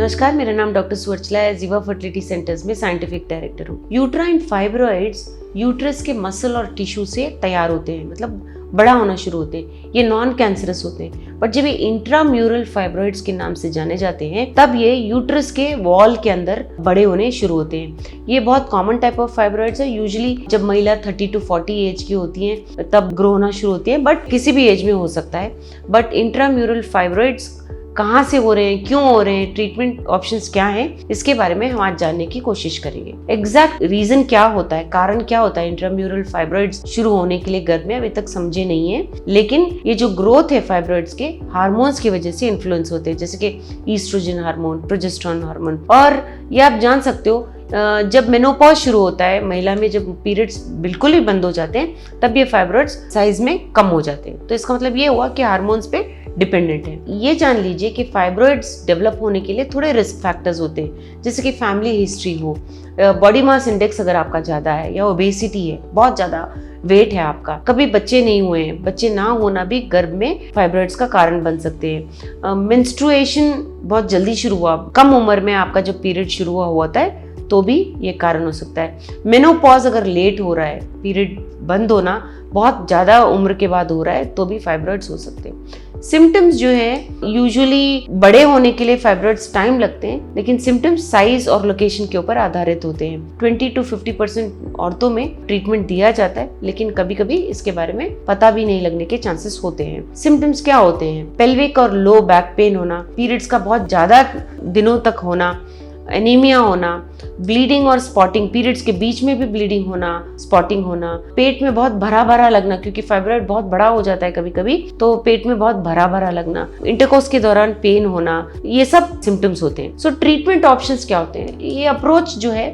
नमस्कार, मेरा नाम डॉक्टर सुवर्चला है। जीवा फर्टिलिटी सेंटर्स में साइंटिफिक डायरेक्टर हूँ। यूट्राइन फाइब्रॉइड्स यूट्रस के मसल और टिश्यू से तैयार होते हैं, मतलब बड़ा होना शुरू होते हैं। ये नॉन कैंसरस होते हैं, बट जब ये इंट्राम्यूरल फाइब्रॉइड्स के नाम से जाने जाते हैं तब ये यूट्रस के वॉल के अंदर बड़े होने शुरू होते हैं। ये बहुत कॉमन टाइप ऑफ फाइब्रॉइड्स है। यूजुअली जब महिला 30 to 40 एज की होती है तब ग्रो होना शुरू होती है, बट किसी भी एज में हो सकता है। बट इंट्राम्यूरल फाइब्रॉइड्स कहाँ से हो रहे हैं, क्यों हो रहे हैं, ट्रीटमेंट ऑप्शंस क्या हैं, इसके बारे में हम आज जानने की कोशिश करेंगे। एग्जैक्ट रीजन क्या होता है, कारण क्या होता है इंट्राम्यूरल फाइब्रॉइड्स शुरू होने के लिए गर्भ में, अभी तक समझे नहीं है। लेकिन ये जो ग्रोथ है फाइब्रॉइड्स के हार्मोन्स की वजह से इन्फ्लुएंस होते हैं, जैसे कि ईस्ट्रोजन हार्मोन, प्रोजेस्टेरोन हार्मोन। और ये आप जान सकते हो जब मेनोपॉज शुरू होता है महिला में, जब पीरियड्स बिल्कुल ही बंद हो जाते हैं तब ये फाइब्रॉइड्स साइज में कम हो जाते हैं। तो इसका मतलब ये हुआ कि हार्मोन्स पे डिपेंडेंट है। ये जान लीजिए कि फाइब्रॉइड्स डेवलप होने के लिए थोड़े रिस्क फैक्टर्स होते हैं, जैसे कि फैमिली हिस्ट्री हो, बॉडी मास इंडेक्स अगर आपका ज़्यादा है या ओबेसिटी है, बहुत ज़्यादा वेट है आपका, कभी बच्चे नहीं हुए हैं, बच्चे ना होना भी गर्भ में फाइब्रॉइड्स का कारण बन सकते हैं। मेंस्ट्रुएशन बहुत जल्दी शुरू हुआ, कम उम्र में आपका जब पीरियड शुरू हुआ होता है तो भी ये कारण हो सकता है। मेनोपॉज अगर लेट हो रहा है, पीरियड बंद होना बहुत ज़्यादा उम्र के बाद हो रहा है तो भी फाइब्रॉइड्स हो सकते हैं। सिम्टम्स जो है यूजुअली बड़े होने के लिए फाइब्रॉइड्स टाइम लगते हैं, लेकिन सिम्टम्स साइज और लोकेशन के ऊपर आधारित होते हैं। 20 to 50% औरतों में ट्रीटमेंट दिया जाता है, लेकिन कभी कभी इसके बारे में पता भी नहीं लगने के चांसेस होते हैं। सिम्टम्स क्या होते हैं? पेल्विक और लो बैक पेन होना, पीरियड्स का बहुत ज्यादा दिनों तक होना, एनीमिया होना, ब्लीडिंग और स्पॉटिंग, पीरियड्स के बीच में भी ब्लीडिंग होना, स्पॉटिंग होना, पेट में बहुत भरा भरा लगना, क्योंकि फाइब्रॉइड बहुत बड़ा हो जाता है कभी कभी, तो पेट में बहुत भरा भरा लगना, इंटरकोर्स के दौरान पेन होना, ये सब सिम्टम्स होते हैं। सो ट्रीटमेंट ऑप्शंस क्या होते हैं? ये अप्रोच जो है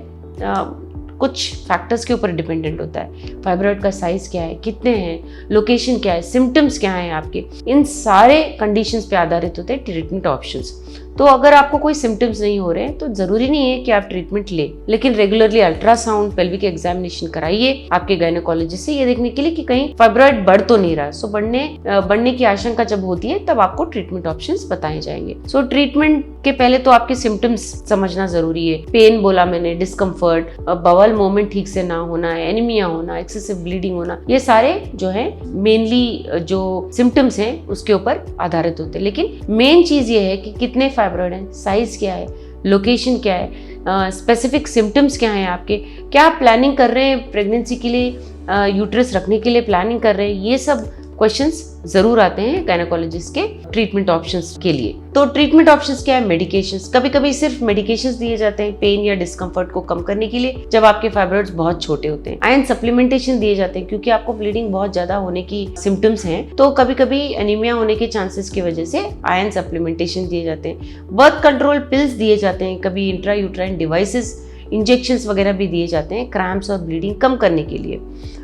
कुछ फैक्टर्स के ऊपर डिपेंडेंट होता है। फाइब्रॉइड का साइज क्या है, कितने हैं, लोकेशन क्या है, सिम्टम्स क्या हैं आपके, इन सारे कंडीशंस पे आधारित होते हैं ट्रीटमेंट ऑप्शंस। तो अगर आपको कोई सिम्टम्स नहीं हो रहे हैं तो जरूरी नहीं है कि आप ट्रीटमेंट लें, लेकिन रेगुलरली अल्ट्रासाउंड, पेल्विक एग्जामिनेशन कराइए आपके गायनेकोलॉजिस्ट से, ये देखने के लिए कि कहीं फाइब्रॉइड बढ़ तो नहीं रहा। सो बढ़ने की आशंका जब होती है तब आपको ट्रीटमेंट ऑप्शंस बताए जाएंगे। सो ट्रीटमेंट के पहले तो आपके सिम्टम्स समझना जरूरी है। पेन बोला मैंने, डिस्कम्फर्ट, बवल मूवमेंट ठीक से ना होना, एनीमिया होना, एक्सेसिव ब्लीडिंग होना, ये सारे जो है मेनली जो सिम्टम्स हैं उसके ऊपर आधारित होते हैं। लेकिन मेन चीज ये है कि कितने फाइब्रॉइड है, साइज क्या है, लोकेशन क्या है, स्पेसिफिक सिम्टम्स क्या हैं आपके, क्या आप प्लानिंग कर रहे हैं प्रेगनेंसी के लिए, यूट्रस रखने के लिए प्लानिंग कर रहे हैं, ये सब क्वेश्चंस जरूर आते हैं गायनेकोलॉजिस्ट के ट्रीटमेंट ऑप्शंस के लिए। तो ट्रीटमेंट ऑप्शंस क्या है? मेडिकेशंस, कभी कभी सिर्फ मेडिकेशंस दिए जाते हैं पेन या डिस्कम्फर्ट को कम करने के लिए जब आपके फाइब्रॉइड्स बहुत छोटे होते हैं। आयरन सप्लीमेंटेशन दिए जाते हैं क्योंकि आपको ब्लीडिंग बहुत ज्यादा होने की सिम्टम्स हैं, तो कभी कभी एनीमिया होने के चांसेस की वजह से आयरन सप्लीमेंटेशन दिए जाते हैं। बर्थ कंट्रोल पिल्स दिए जाते हैं, कभी इंट्रा यूट्राइन डिवाइसेस, इंजेक्शंस वगैरह भी दिए जाते हैं क्रैम्प्स और ब्लीडिंग कम करने के लिए।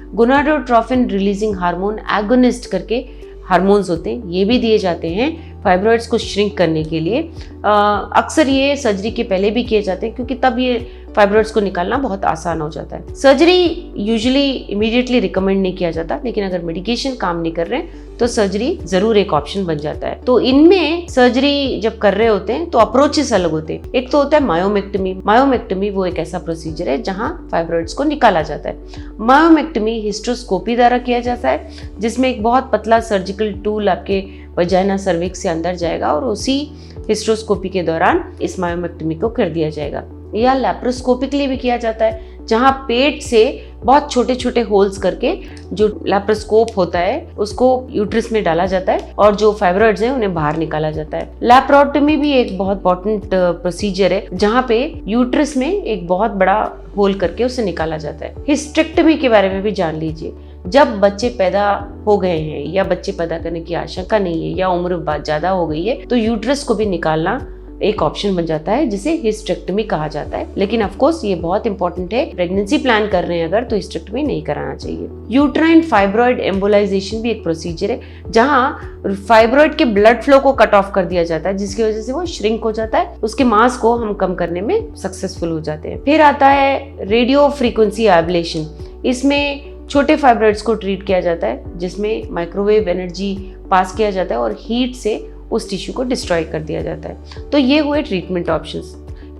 गोनाडोट्रोफिन रिलीजिंग हार्मोन एगोनिस्ट करके हार्मोन्स होते हैं, ये भी दिए जाते हैं फाइब्रॉइड्स को श्रिंक करने के लिए। अक्सर ये सर्जरी के पहले भी किए जाते हैं क्योंकि तब ये फाइब्रॉइड्स को निकालना बहुत आसान हो जाता है। सर्जरी यूजुअली इमीडिएटली रिकमेंड नहीं किया जाता, लेकिन अगर मेडिकेशन काम नहीं कर रहे हैं तो सर्जरी जरूर एक ऑप्शन बन जाता है। तो इनमें सर्जरी जब कर रहे होते हैं तो अप्रोचेस अलग होते हैं। एक तो होता है मायोमेक्टमी। मायोमेक्टमी वो एक ऐसा प्रोसीजर है जहां फाइब्रॉइड्स को निकाला जाता है। मायोमेक्टमी हिस्ट्रोस्कोपी द्वारा किया जाता है, जिसमें एक बहुत पतला सर्जिकल टूल आपके वजाइना सर्विक्स से अंदर जाएगा और उसी हिस्ट्रोस्कोपी के दौरान इस मायोमेक्टमी को कर दिया जाएगा। या लैप्रोस्कोपिकली भी किया जाता है, जहां पेट से बहुत छोटे छोटे होल्स करके जो लैप्रोस्कोप होता है उसको यूट्रस में डाला जाता है और जो फाइब्रॉइड्स हैं उन्हें बाहर निकाला जाता है। लैप्रोटमी भी एक बहुत इंपॉर्टेंट प्रोसीजर है जहां पे यूट्रस में एक बहुत बड़ा होल करके उसे निकाला जाता है। हिस्टेक्टमी के बारे में भी जान लीजिए। जब बच्चे पैदा हो गए हैं या बच्चे पैदा करने की आशंका नहीं है या उम्र ज्यादा हो गई है तो यूट्रस को भी निकालना एक ऑप्शन बन जाता है, जिसे हिस्टेक्टमी कहा जाता है। लेकिन ऑफ कोर्स ये बहुत इंपॉर्टेंट है, प्रेगनेंसी प्लान कर रहे हैं अगर तो हिस्टेक्टमी नहीं कराना चाहिए। यूट्राइन फाइब्रॉइड एम्बोलाइजेशन भी एक प्रोसीजर है जहां फाइब्रॉइड के ब्लड फ्लो को कट ऑफ कर दिया जाता है, जिसकी वजह से वो श्रिंक हो जाता है, उसके मास को हम कम करने में सक्सेसफुल हो जाते हैं। फिर आता है रेडियो फ्रीक्वेंसी एब्लेशन। इसमें छोटे फाइब्रॉइड्स को ट्रीट किया जाता है, जिसमें माइक्रोवेव एनर्जी पास किया जाता है और हीट से उस टिश्यू को डिस्ट्रॉय कर दिया जाता है। तो ये हुए ट्रीटमेंट ऑप्शंस।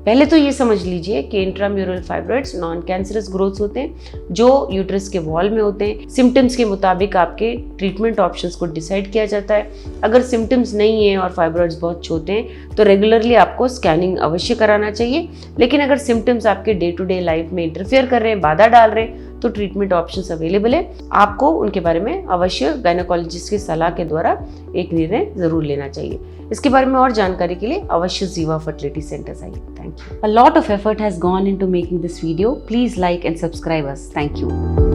पहले तो ये समझ लीजिए कि intramural fibroids non cancerous growths होते हैं जो यूट्रस के वॉल में होते हैं। सिम्टम्स के मुताबिक आपके ट्रीटमेंट ऑप्शंस को डिसाइड किया जाता है। अगर सिम्टम्स नहीं है और फाइब्रॉइड्स बहुत छोटे हैं तो रेगुलरली आपको स्कैनिंग अवश्य कराना चाहिए। लेकिन अगर सिम्टम्स आपके डे टू डे लाइफ में इंटरफेयर कर रहे हैं, बाधा डाल रहे हैं, तो ट्रीटमेंट ऑप्शंस अवेलेबल है। आपको उनके बारे में अवश्य गायनेकोलॉजिस्ट की सलाह के द्वारा एक निर्णय जरूर लेना चाहिए। इसके बारे में और जानकारी के लिए अवश्य जीवा फर्टिलिटी सेंटर्स आइए। Thank you. A lot of effort has gone into making this video. Please like and subscribe us. Thank you.